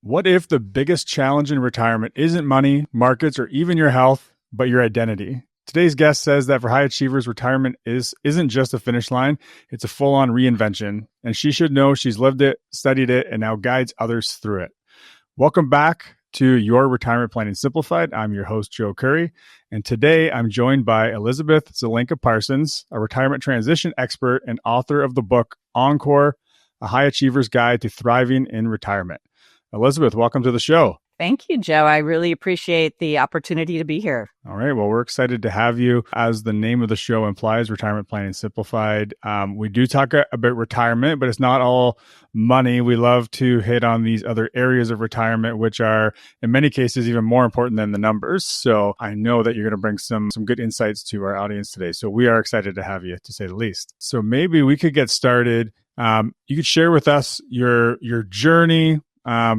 What if the biggest challenge in retirement isn't money, markets, or even your health, but your identity? Today's guest says that for high achievers, retirement isn't just a finish line, it's a full-on reinvention, and she should know she's lived it, studied it, and now guides others through it. Welcome back to Your Retirement Planning Simplified. I'm your host, Joe Curry, and today I'm joined by Elizabeth Zelinka Parsons, a retirement transition expert and author of the book Encore, A High Achiever's Guide to Thriving in Retirement. Elizabeth, welcome to the show. Thank you, Joe. I really appreciate the opportunity to be here. All right. Well, we're excited to have you. As the name of the show implies, Retirement Planning Simplified. We do talk about retirement, but it's not all money. We love to hit on these other areas of retirement, which are in many cases even more important than the numbers. So I know that you're going to bring some good insights to our audience today. So we are excited to have you, to say the least. So maybe we could get started. You could share with us your journey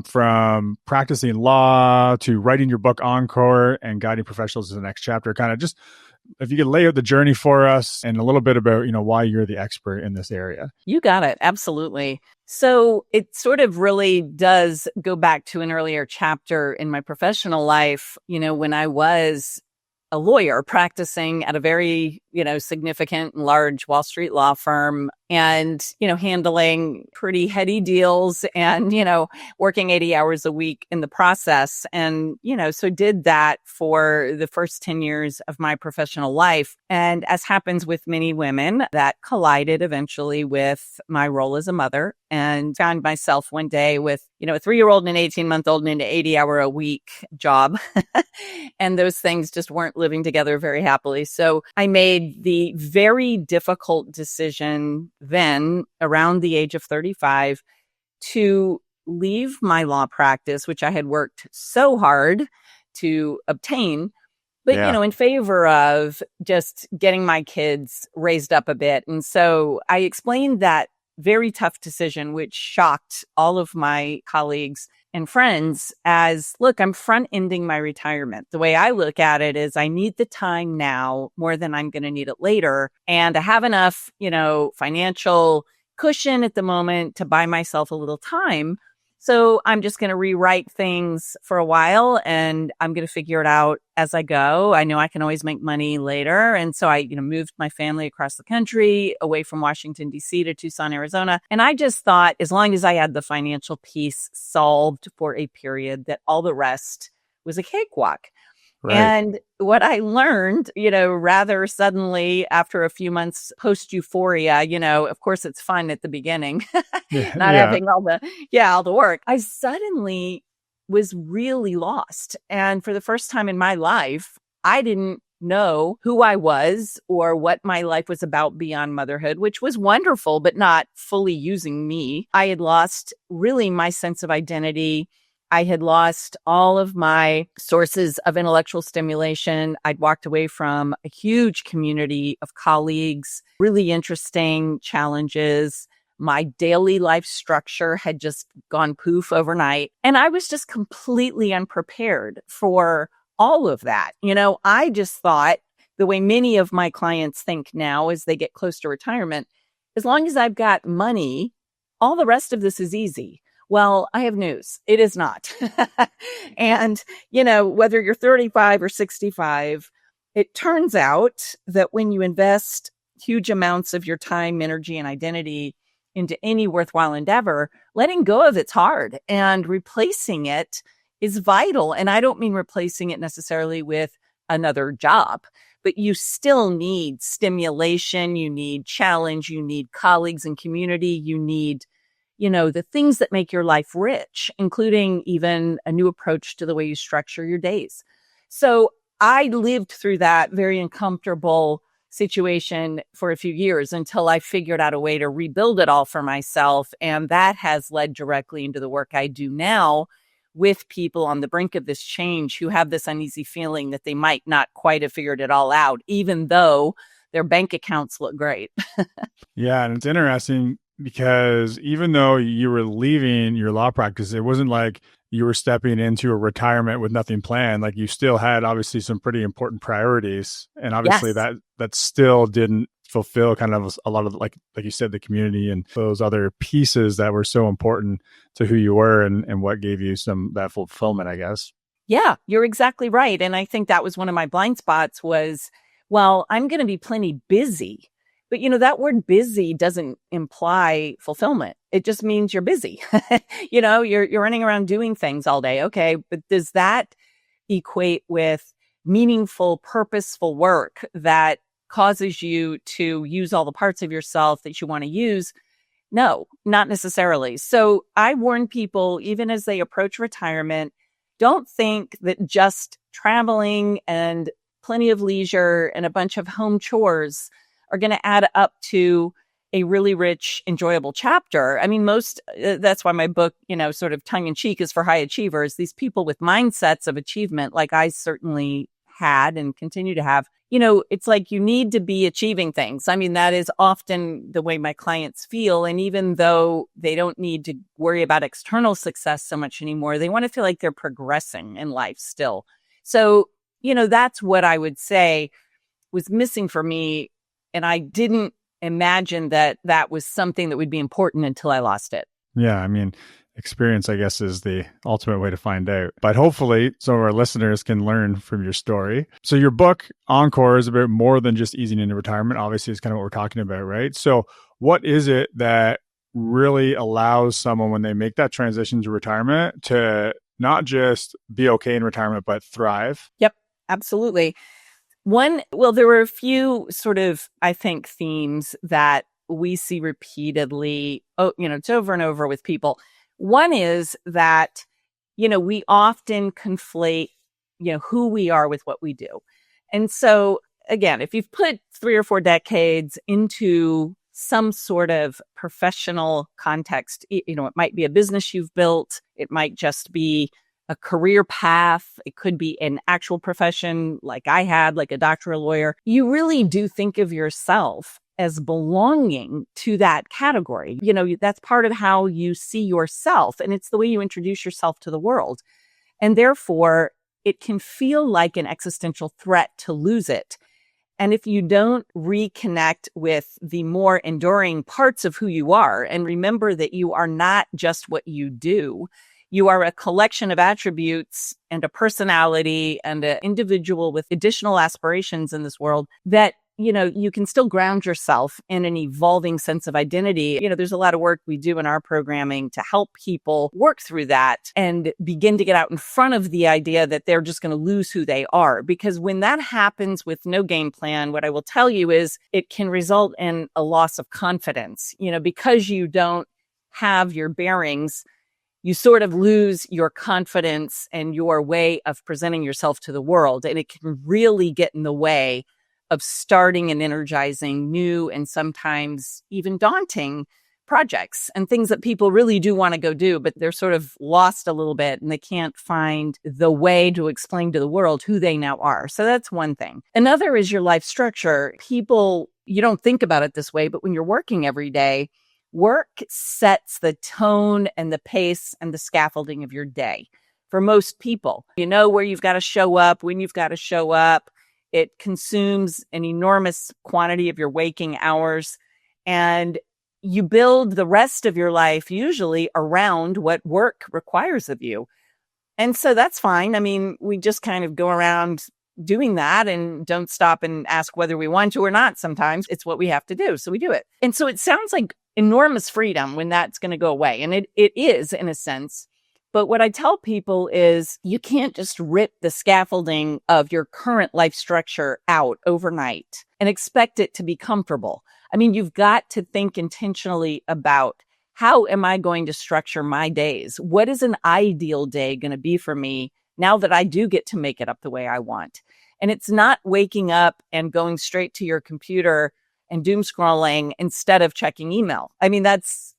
from practicing law to writing your book Encore and guiding professionals to the next chapter. Kind of just, if you could lay out the journey for us and a little bit about, why you're the expert in this area. You got it. Absolutely. So it sort of really does go back to an earlier chapter in my professional life, when I was a lawyer practicing at a very, significant and large Wall Street law firm and, handling pretty heady deals and, working 80 hours a week in the process. And, so did that for the first 10 years of my professional life. And as happens with many women, that collided eventually with my role as a mother, and found myself one day with, a 3-year-old and an 18-month-old in an 80-hour-a-week job. And those things just weren't living together very happily. So I made the very difficult decision then, around the age of 35, to leave my law practice, which I had worked so hard to obtain, but, in favor of just getting my kids raised up a bit. And so I explained that very tough decision, which shocked all of my colleagues and friends, as, look, I'm front-ending my retirement. The way I look at it is I need the time now more than I'm going to need it later. And I have enough, financial cushion at the moment to buy myself a little time. So I'm just going to rewrite things for a while, and I'm going to figure it out as I go. I know I can always make money later. And so I, moved my family across the country, away from Washington, D.C. to Tucson, Arizona. And I just thought, as long as I had the financial piece solved for a period, that all the rest was a cakewalk. Right. And what I learned, rather suddenly after a few months post euphoria, of course it's fun at the beginning, having all the work. I suddenly was really lost. And for the first time in my life, I didn't know who I was or what my life was about beyond motherhood, which was wonderful, but not fully using me. I had lost really my sense of identity. I had lost all of my sources of intellectual stimulation. I'd walked away from a huge community of colleagues, really interesting challenges. My daily life structure had just gone poof overnight. And I was just completely unprepared for all of that. I just thought, the way many of my clients think now as they get close to retirement, as long as I've got money, all the rest of this is easy. Well, I have news. It is not. And, whether you're 35 or 65, it turns out that when you invest huge amounts of your time, energy, and identity into any worthwhile endeavor, letting go of it's hard, and replacing it is vital. And I don't mean replacing it necessarily with another job, but you still need stimulation, you need challenge, you need colleagues and community, you need the things that make your life rich, including even a new approach to the way you structure your days. So I lived through that very uncomfortable situation for a few years until I figured out a way to rebuild it all for myself. And that has led directly into the work I do now with people on the brink of this change who have this uneasy feeling that they might not quite have figured it all out, even though their bank accounts look great. Yeah. And it's interesting, because even though you were leaving your law practice, it wasn't like you were stepping into a retirement with nothing planned. Like, you still had obviously some pretty important priorities. And obviously that still didn't fulfill kind of a lot of, like you said, the community and those other pieces that were so important to who you were and what gave you that fulfillment, I guess. Yeah, you're exactly right. And I think that was one of my blind spots was, well, I'm going to be plenty busy. But, that word busy doesn't imply fulfillment. It just means you're busy. You're running around doing things all day. Okay. But does that equate with meaningful, purposeful work that causes you to use all the parts of yourself that you want to use? No, not necessarily. So I warn people, even as they approach retirement, don't think that just traveling and plenty of leisure and a bunch of home chores are going to add up to a really rich, enjoyable chapter. I mean, that's why my book, sort of tongue in cheek, is for high achievers. These people with mindsets of achievement, like I certainly had and continue to have, it's like you need to be achieving things. I mean, that is often the way my clients feel. And even though they don't need to worry about external success so much anymore, they want to feel like they're progressing in life still. So, that's what I would say was missing for me. And I didn't imagine that was something that would be important until I lost it. Yeah. I mean, experience, I guess, is the ultimate way to find out. But hopefully some of our listeners can learn from your story. So your book, Encore, is a bit more than just easing into retirement. Obviously, it's kind of what we're talking about, right? So what is it that really allows someone, when they make that transition to retirement, to not just be okay in retirement, but thrive? Yep, absolutely. There were a few sort of, I think, themes that we see repeatedly, it's over and over with people. One is that, we often conflate, who we are with what we do. And so, again, if you've put 3 or 4 decades into some sort of professional context, it might be a business you've built. It might just be a career path. It could be an actual profession like I had, like a doctor or lawyer. You really do think of yourself as belonging to that category. That's part of how you see yourself, and it's the way you introduce yourself to the world. And therefore, it can feel like an existential threat to lose it. And if you don't reconnect with the more enduring parts of who you are, and remember that you are not just what you do, you are a collection of attributes and a personality and an individual with additional aspirations in this world, that you can still ground yourself in an evolving sense of identity. There's a lot of work we do in our programming to help people work through that and begin to get out in front of the idea that they're just going to lose who they are. Because when that happens with no game plan, what I will tell you is it can result in a loss of confidence. Because you don't have your bearings, you sort of lose your confidence and your way of presenting yourself to the world. And it can really get in the way of starting and energizing new and sometimes even daunting projects and things that people really do want to go do, but they're sort of lost a little bit and they can't find the way to explain to the world who they now are. So that's one thing. Another is your life structure. People, you don't think about it this way, but when you're working every day, work sets the tone and the pace and the scaffolding of your day. For most people, where you've got to show up, when you've got to show up. It consumes an enormous quantity of your waking hours, and you build the rest of your life usually around what work requires of you. And so that's fine. I mean, we just kind of go around doing that and don't stop and ask whether we want to or not. Sometimes it's what we have to do. So we do it. And so it sounds like enormous freedom when that's going to go away. And it is, in a sense. But what I tell people is you can't just rip the scaffolding of your current life structure out overnight and expect it to be comfortable. I mean, you've got to think intentionally about, how am I going to structure my days? What is an ideal day going to be for me now that I do get to make it up the way I want? And it's not waking up and going straight to your computer and doom scrolling instead of checking email. I mean, that's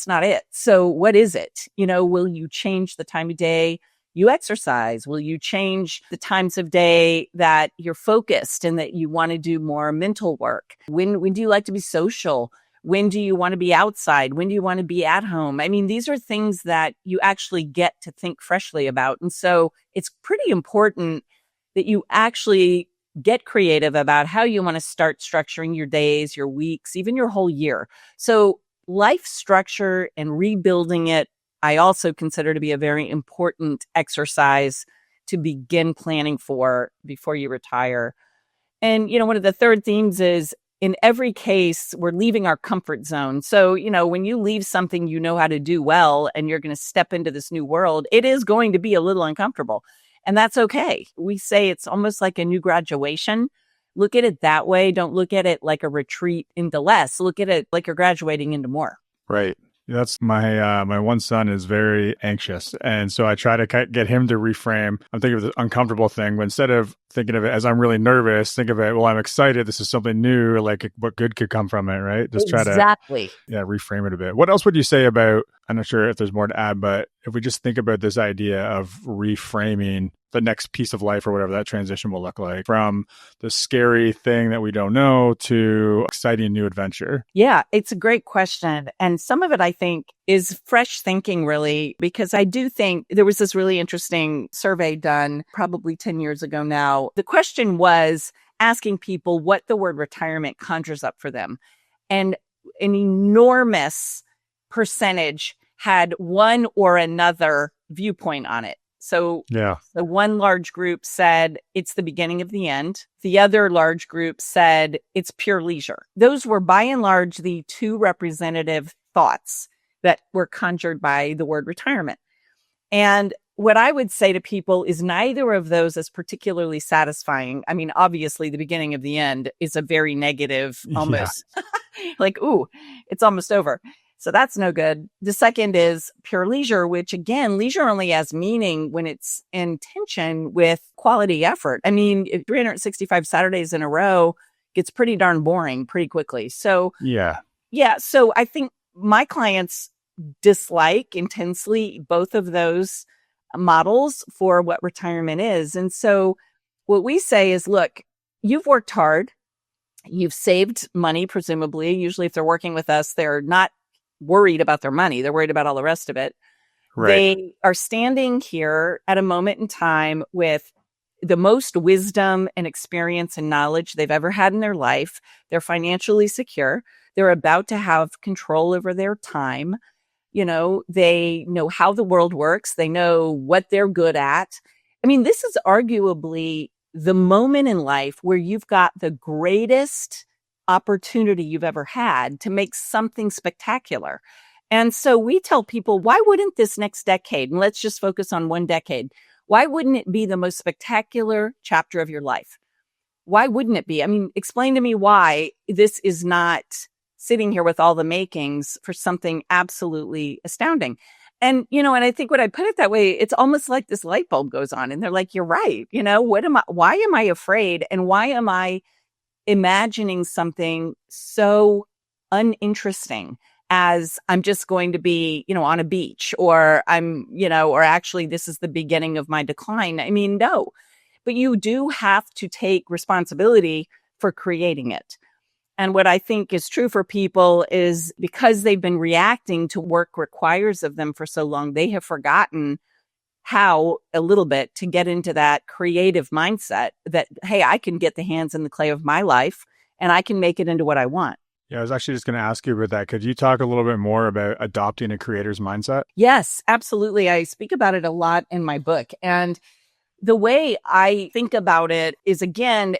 not it. So what is it? Will you change the time of day you exercise? Will you change the times of day that you're focused and that you want to do more mental work? When do you like to be social? When do you want to be outside? When do you want to be at home? I mean, these are things that you actually get to think freshly about. And so it's pretty important that you actually get creative about how you want to start structuring your days, your weeks, even your whole year. So life structure and rebuilding it, I also consider to be a very important exercise to begin planning for before you retire. And, one of the third themes is in every case, we're leaving our comfort zone. So, when you leave something you know how to do well and you're going to step into this new world, it is going to be a little uncomfortable. And that's okay. We say it's almost like a new graduation. Look at it that way. Don't look at it like a retreat into less. Look at it like you're graduating into more. Right. That's my one son is very anxious. And so I try to get him to reframe. I'm thinking of the uncomfortable thing, but instead of thinking of it as I'm really nervous, think of it, well, I'm excited. This is something new. Like what good could come from it, right? Just try to reframe it a bit. What else would you say about, I'm not sure if there's more to add, but if we just think about this idea of reframing the next piece of life or whatever that transition will look like, from the scary thing that we don't know to exciting new adventure? Yeah, it's a great question. And some of it, I think, is fresh thinking, really, because I do think there was this really interesting survey done probably 10 years ago now. The question was asking people what the word retirement conjures up for them. And an enormous percentage had one or another viewpoint on it. So the one large group said it's the beginning of the end. The other large group said it's pure leisure. Those were by and large the two representative thoughts that were conjured by the word retirement. And what I would say to people is neither of those is particularly satisfying. I mean, obviously the beginning of the end is a very negative, almost like, ooh, it's almost over. So that's no good. The second is pure leisure, which again, leisure only has meaning when it's in tension with quality effort. I mean, if 365 Saturdays in a row gets pretty darn boring pretty quickly. So so I think my clients dislike intensely both of those models for what retirement is. And so what we say is, look, you've worked hard. You've saved money, presumably. Usually if they're working with us, they're not worried about their money. They're worried about all the rest of it. Right. They are standing here at a moment in time with the most wisdom and experience and knowledge they've ever had in their life. They're financially secure. They're about to have control over their time. They know how the world works. They know what they're good at. I mean, this is arguably the moment in life where you've got the greatest opportunity you've ever had to make something spectacular. And so we tell people, why wouldn't this next decade, and let's just focus on one decade, why wouldn't it be the most spectacular chapter of your life? Why wouldn't it be? I mean, explain to me why this is not sitting here with all the makings for something absolutely astounding. And, and I think when I put it that way, it's almost like this light bulb goes on and they're like, you're right. Why am I afraid? And why am I imagining something so uninteresting as I'm just going to be, on a beach, or or actually this is the beginning of my decline? I mean, no, but you do have to take responsibility for creating it. And what I think is true for people is because they've been reacting to work requires of them for so long, they have forgotten how a little bit to get into that creative mindset that, hey, I can get the hands in the clay of my life and I can make it into what I want. Yeah, I was actually just going to ask you about that. Could you talk a little bit more about adopting a creator's mindset? Yes, absolutely. I speak about it a lot in my book. And the way I think about it is, again,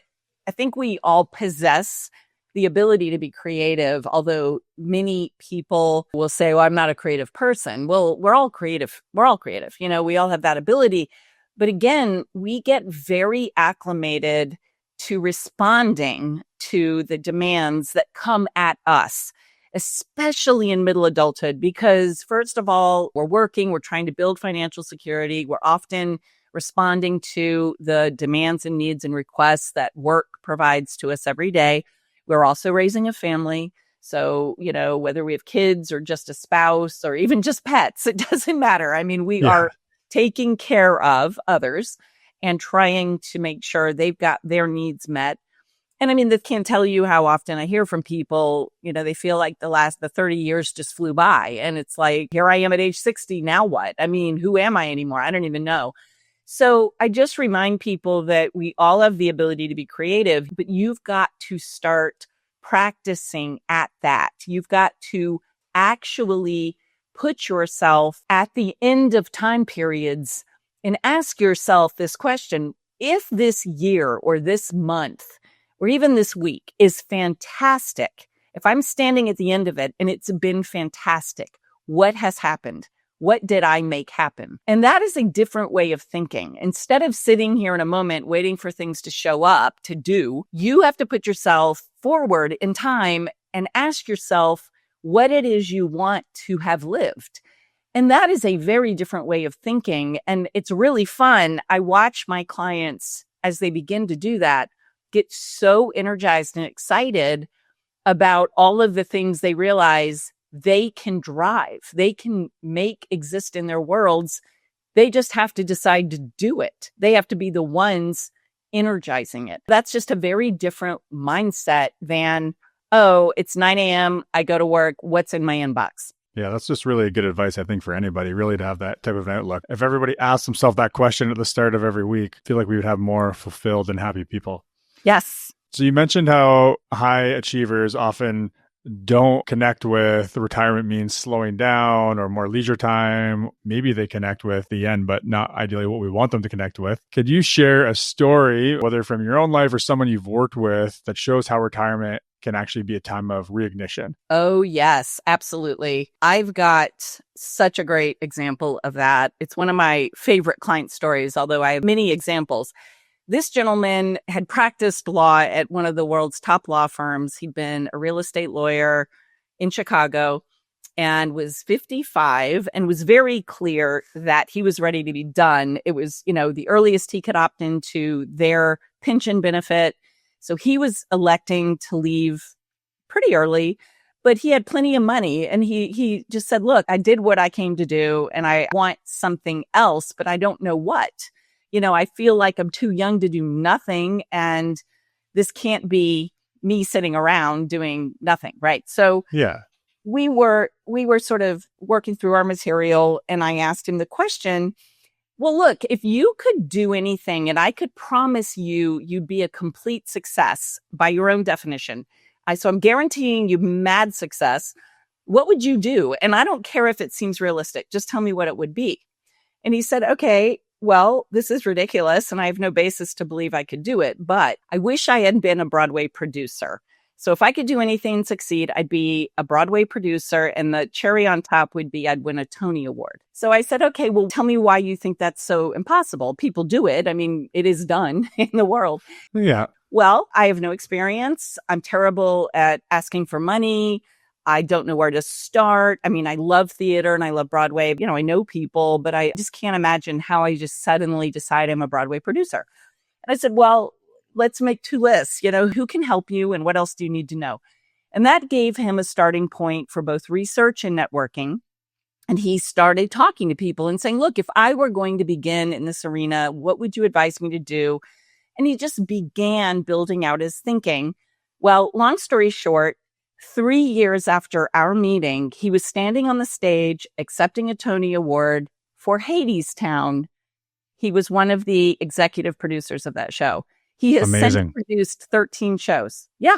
I think we all possess the ability to be creative, although many people will say, well, I'm not a creative person. Well, we're all creative. We're all creative. We all have that ability. But again, we get very acclimated to responding to the demands that come at us, especially in middle adulthood, because first of all, we're working, we're trying to build financial security. We're often responding to the demands and needs and requests that work provides to us every day. We're also raising a family. So, whether we have kids or just a spouse or even just pets, it doesn't matter. I mean, we are taking care of others and trying to make sure they've got their needs met. And I mean, this can't tell you how often I hear from people, they feel like the 30 years just flew by. And it's like, here I am at age 60. Now what? I mean, who am I anymore? I don't even know. So I just remind people that we all have the ability to be creative, but you've got to start practicing at that. You've got to actually put yourself at the end of time periods and ask yourself this question. If this year or this month or even this week is fantastic, if I'm standing at the end of it and it's been fantastic, what has happened? What did I make happen? And that is a different way of thinking. Instead of sitting here in a moment waiting for things to show up to do, you have to put yourself forward in time and ask yourself what it is you want to have lived. And that is a very different way of thinking. And it's really fun. I watch my clients as they begin to do that, get so energized and excited about all of the things they realize they can drive, they can make exist in their worlds. They just have to decide to do it. They have to be the ones energizing it. That's just a very different mindset than, oh, it's 9 a.m. I go to work. What's in my inbox? Yeah, that's just really good advice, I think, for anybody, really to have that type of outlook. If everybody asked themselves that question at the start of every week, I feel like we would have more fulfilled and happy people. Yes. So you mentioned how high achievers often don't connect with retirement means slowing down or more leisure time. Maybe they connect with the end, but not ideally what we want them to connect with. Could you share a story, whether from your own life or someone you've worked with, that shows how retirement can actually be a time of reignition? Oh, yes, absolutely. I've got such a great example of that. It's one of my favorite client stories, although I have many examples. This gentleman had practiced law at one of the world's top law firms. He'd been a real estate lawyer in Chicago and was 55 and was very clear that he was ready to be done. It was, the earliest he could opt into their pension benefit. So he was electing to leave pretty early, but he had plenty of money. And he just said, look, I did what I came to do and I want something else, but I don't know what. I feel like I'm too young to do nothing, and this can't be me sitting around doing nothing, right? So yeah, we were sort of working through our material, and I asked him the question, well, look, if you could do anything and I could promise you'd be a complete success by your own definition, so I'm guaranteeing you mad success, what would you do? And I don't care if it seems realistic, just tell me what it would be. And he said, okay, well, this is ridiculous and I have no basis to believe I could do it, but I wish I had been a Broadway producer. So if I could do anything and succeed, I'd be a Broadway producer, and the cherry on top would be I'd win a Tony Award. So I said, okay, well, tell me why you think that's so impossible. People do it. I mean, it is done in the world. Yeah. Well, I have no experience. I'm terrible at asking for money. I don't know where to start. I mean, I love theater and I love Broadway. I know people, but I just can't imagine how I just suddenly decide I'm a Broadway producer. And I said, well, let's make two lists. Who can help you and what else do you need to know? And that gave him a starting point for both research and networking. And he started talking to people and saying, look, if I were going to begin in this arena, what would you advise me to do? And he just began building out his thinking. Well, long story short, 3 years after our meeting, he was standing on the stage accepting a Tony Award for Hadestown. He was one of the executive producers of that show. He has since produced 13 shows. Yeah.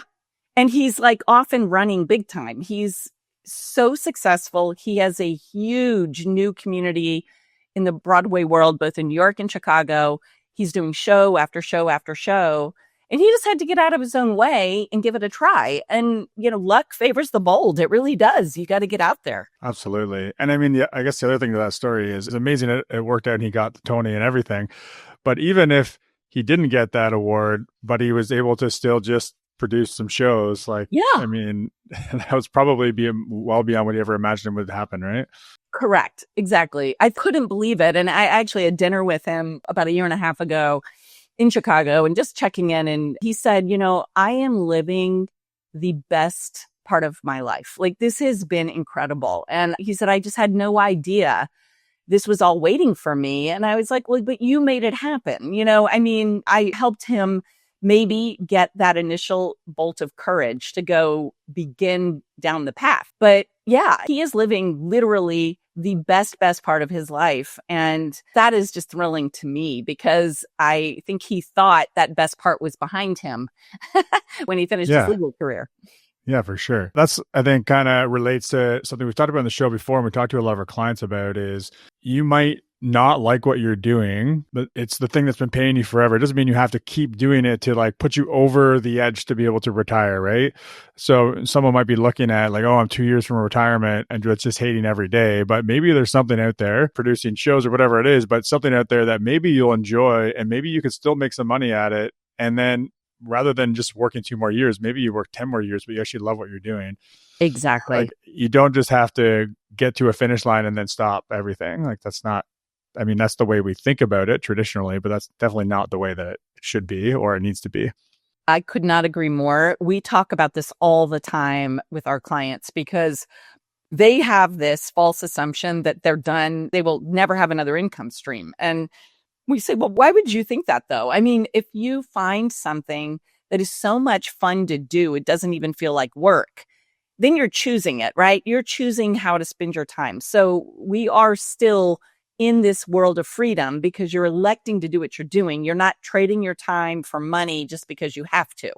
And he's off and running big time. He's so successful. He has a huge new community in the Broadway world, both in New York and Chicago. He's doing show after show after show. And he just had to get out of his own way and give it a try. And, luck favors the bold. It really does. You got to get out there. Absolutely. And I mean, I guess the other thing to that story is it's amazing it worked out and he got the Tony and everything. But even if he didn't get that award, but he was able to still just produce some shows, yeah. I mean, that was probably well beyond what he ever imagined would happen, right? Correct. Exactly. I couldn't believe it. And I actually had dinner with him about a year and a half ago in Chicago and just checking in. And he said, I am living the best part of my life. This has been incredible. And he said, I just had no idea this was all waiting for me. And I was like, well, but you made it happen. I helped him maybe get that initial bolt of courage to go begin down the path. But yeah, he is living literally the best part of his life. And that is just thrilling to me because I think he thought that best part was behind him when he finished his Yeah. legal career. Yeah, for sure. That's, I think, kind of relates to something we've talked about on the show before, and we talked to a lot of our clients about is you might not like what you're doing, but it's the thing that's been paying you forever. It doesn't mean you have to keep doing it to like put you over the edge to be able to retire, right? So someone might be looking at like, oh, I'm 2 years from retirement and just hating every day. But maybe there's something out there producing shows or whatever it is, but something out there that maybe you'll enjoy and maybe you could still make some money at it. And then rather than just working 2 more years, maybe you work 10 more years, but you actually love what you're doing. Exactly. Like you don't just have to get to a finish line and then stop everything. Like that's not, I mean, that's the way we think about it traditionally, but that's definitely not the way that it should be or it needs to be. I could not agree more. We talk about this all the time with our clients because they have this false assumption that they're done. They will never have another income stream. And we say, well, why would you think that though? I mean, if you find something that is so much fun to do, it doesn't even feel like work, then you're choosing it, right? You're choosing how to spend your time. So we are still in this world of freedom because you're electing to do what you're doing. You're not trading your time for money just because you have to.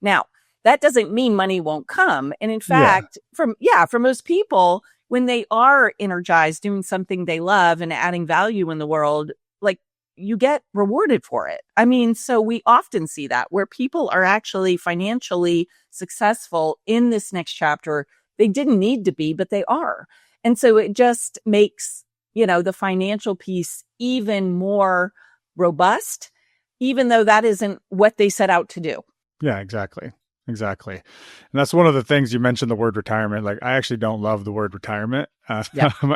Now, that doesn't mean money won't come. And in fact, for most people, when they are energized doing something they love and adding value in the world, like you get rewarded for it. I mean, so we often see that where people are actually financially successful in this next chapter. They didn't need to be, but they are. And so it just makes the financial piece even more robust, even though that isn't what they set out to do. Yeah, exactly. Exactly. And that's one of the things you mentioned, the word retirement. Like I actually don't love the word retirement,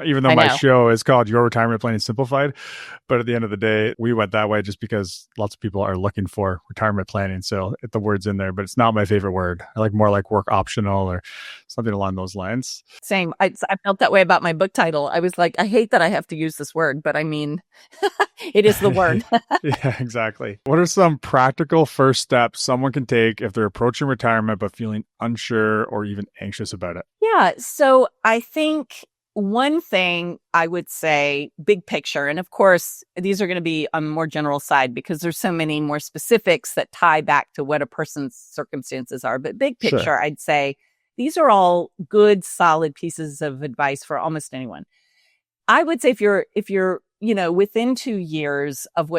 even though my show is called Your Retirement Planning Simplified. But at the end of the day, we went that way just because lots of people are looking for retirement planning. So the word's in there, but it's not my favorite word. I like more like work optional or something along those lines. Same. I felt that way about my book title. I was like, I hate that I have to use this word, but I mean, it is the word. Yeah, exactly. What are some practical first steps someone can take if they're approaching retirement but feeling unsure or even anxious about it? Yeah. So I think one thing I would say, big picture, and of course, these are going to be on the more general side because there's so many more specifics that tie back to what a person's circumstances are. But big picture, sure. I'd say these are all good, solid pieces of advice for almost anyone. I would say if you're within 2 years of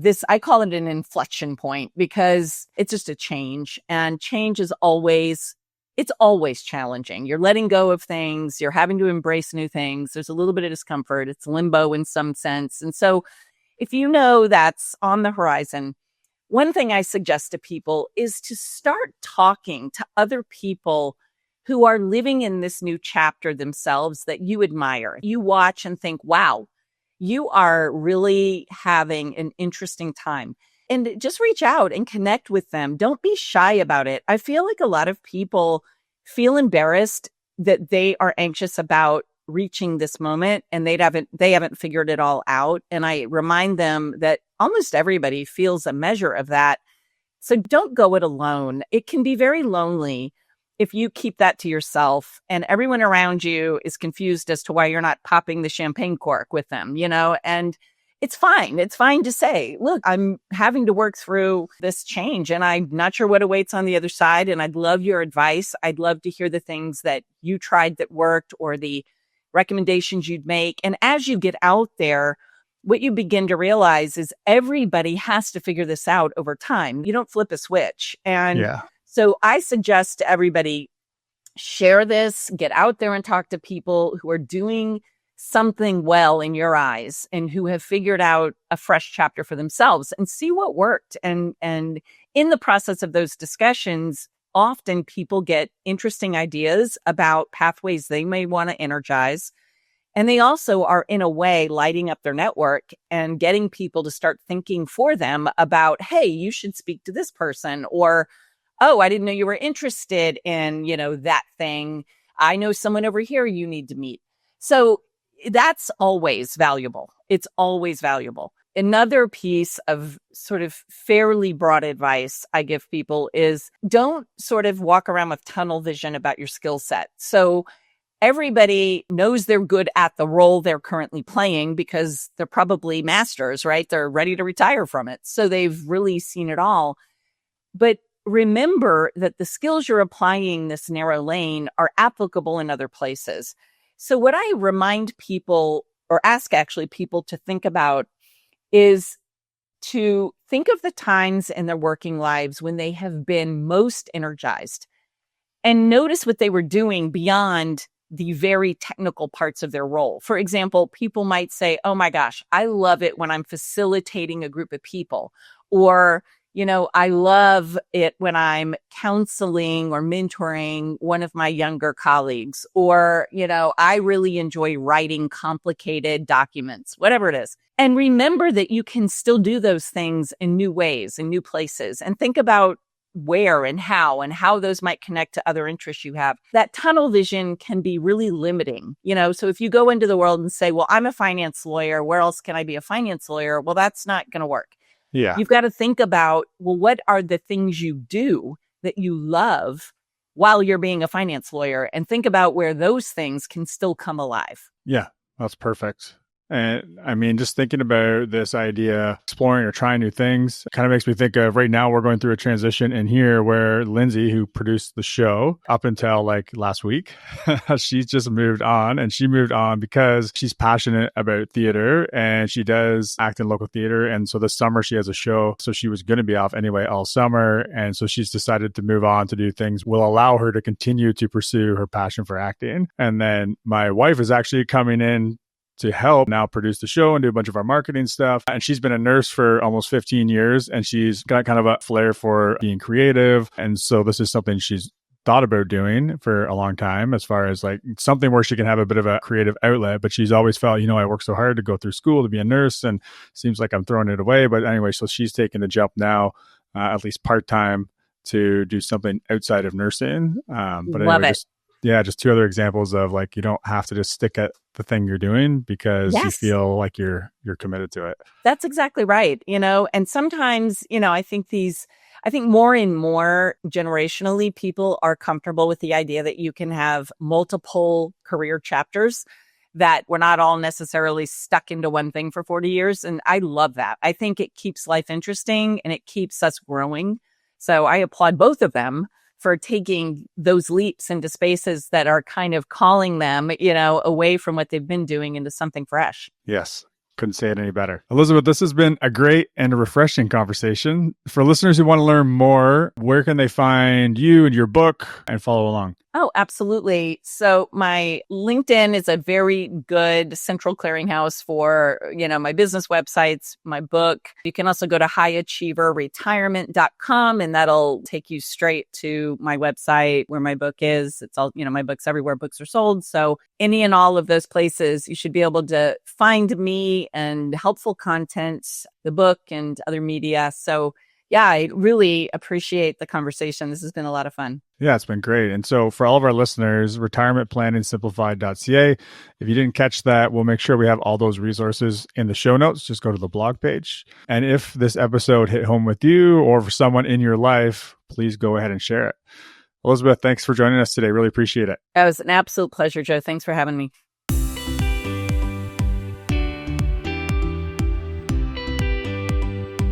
this, I call it an inflection point because it's just a change, and change is always challenging. You're letting go of things. You're having to embrace new things. There's a little bit of discomfort. It's limbo in some sense. And so if you know that's on the horizon, one thing I suggest to people is to start talking to other people who are living in this new chapter themselves that you admire. You watch and think, wow, you are really having an interesting time. And just reach out and connect with them. Don't be shy about it. I feel like a lot of people feel embarrassed that they are anxious about reaching this moment and they haven't figured it all out. And I remind them that almost everybody feels a measure of that. So don't go it alone. It can be very lonely if you keep that to yourself and everyone around you is confused as to why you're not popping the champagne cork with them, and it's fine. It's fine to say, look, I'm having to work through this change and I'm not sure what awaits on the other side. And I'd love your advice. I'd love to hear the things that you tried that worked or the recommendations you'd make. And as you get out there, what you begin to realize is everybody has to figure this out over time. You don't flip a switch. And so I suggest to everybody, share this, get out there and talk to people who are doing something well in your eyes and who have figured out a fresh chapter for themselves and see what worked. And in the process of those discussions, often people get interesting ideas about pathways they may want to energize. And they also are, in a way, lighting up their network and getting people to start thinking for them about, hey, you should speak to this person, or, oh, I didn't know you were interested in, that thing. I know someone over here you need to meet. So that's always valuable. It's always valuable. Another piece of sort of fairly broad advice I give people is don't sort of walk around with tunnel vision about your skill set. So everybody knows they're good at the role they're currently playing because they're probably masters, right? They're ready to retire from it. So they've really seen it all. But remember that the skills you're applying this narrow lane are applicable in other places. So what I remind people, or ask actually people to think about, is to think of the times in their working lives when they have been most energized and notice what they were doing beyond the very technical parts of their role. For example, people might say, oh my gosh, I love it when I'm facilitating a group of people, or I love it when I'm counseling or mentoring one of my younger colleagues, or, I really enjoy writing complicated documents, whatever it is. And remember that you can still do those things in new ways, in new places, and think about where and how those might connect to other interests you have. That tunnel vision can be really limiting, so if you go into the world and say, well, I'm a finance lawyer, where else can I be a finance lawyer? Well, that's not going to work. Yeah. You've got to think about, well, what are the things you do that you love while you're being a finance lawyer, and think about where those things can still come alive. Yeah, that's perfect. And I mean, just thinking about this idea, exploring or trying new things, kind of makes me think of right now we're going through a transition in here where Lindsay, who produced the show up until like last week, she's just moved on, and she moved on because she's passionate about theater and she does act in local theater. And so this summer she has a show. So she was going to be off anyway all summer. And so she's decided to move on to do things will allow her to continue to pursue her passion for acting. And then my wife is actually coming in to help now produce the show and do a bunch of our marketing stuff. And she's been a nurse for almost 15 years, and she's got kind of a flair for being creative. And so this is something she's thought about doing for a long time, as far as like something where she can have a bit of a creative outlet. But she's always felt, I work so hard to go through school to be a nurse, and seems like I'm throwing it away. But anyway, so she's taking the jump now, at least part-time, to do something outside of nursing. But Love anyway, it. just two other examples of like, you don't have to just stick at the thing you're doing because you feel like you're committed to it. That's exactly right. And sometimes, I think more and more generationally, people are comfortable with the idea that you can have multiple career chapters, that we're not all necessarily stuck into one thing for 40 years. And I love that. I think it keeps life interesting and it keeps us growing. So I applaud both of them for taking those leaps into spaces that are kind of calling them, away from what they've been doing into something fresh. Yes. Couldn't say it any better. Elizabeth, this has been a great and a refreshing conversation. For listeners who want to learn more, where can they find you and your book and follow along? Oh, absolutely. So my LinkedIn is a very good central clearinghouse for, my business websites, my book. You can also go to highachieverretirement.com, and that'll take you straight to my website where my book is. It's all, my book's everywhere books are sold. So any and all of those places, you should be able to find me and helpful content, the book and other media. So yeah, I really appreciate the conversation. This has been a lot of fun. Yeah, it's been great. And so for all of our listeners, retirementplanningsimplified.ca. If you didn't catch that, we'll make sure we have all those resources in the show notes. Just go to the blog page. And if this episode hit home with you or for someone in your life, please go ahead and share it. Elizabeth, thanks for joining us today. Really appreciate it. It was an absolute pleasure, Joe. Thanks for having me.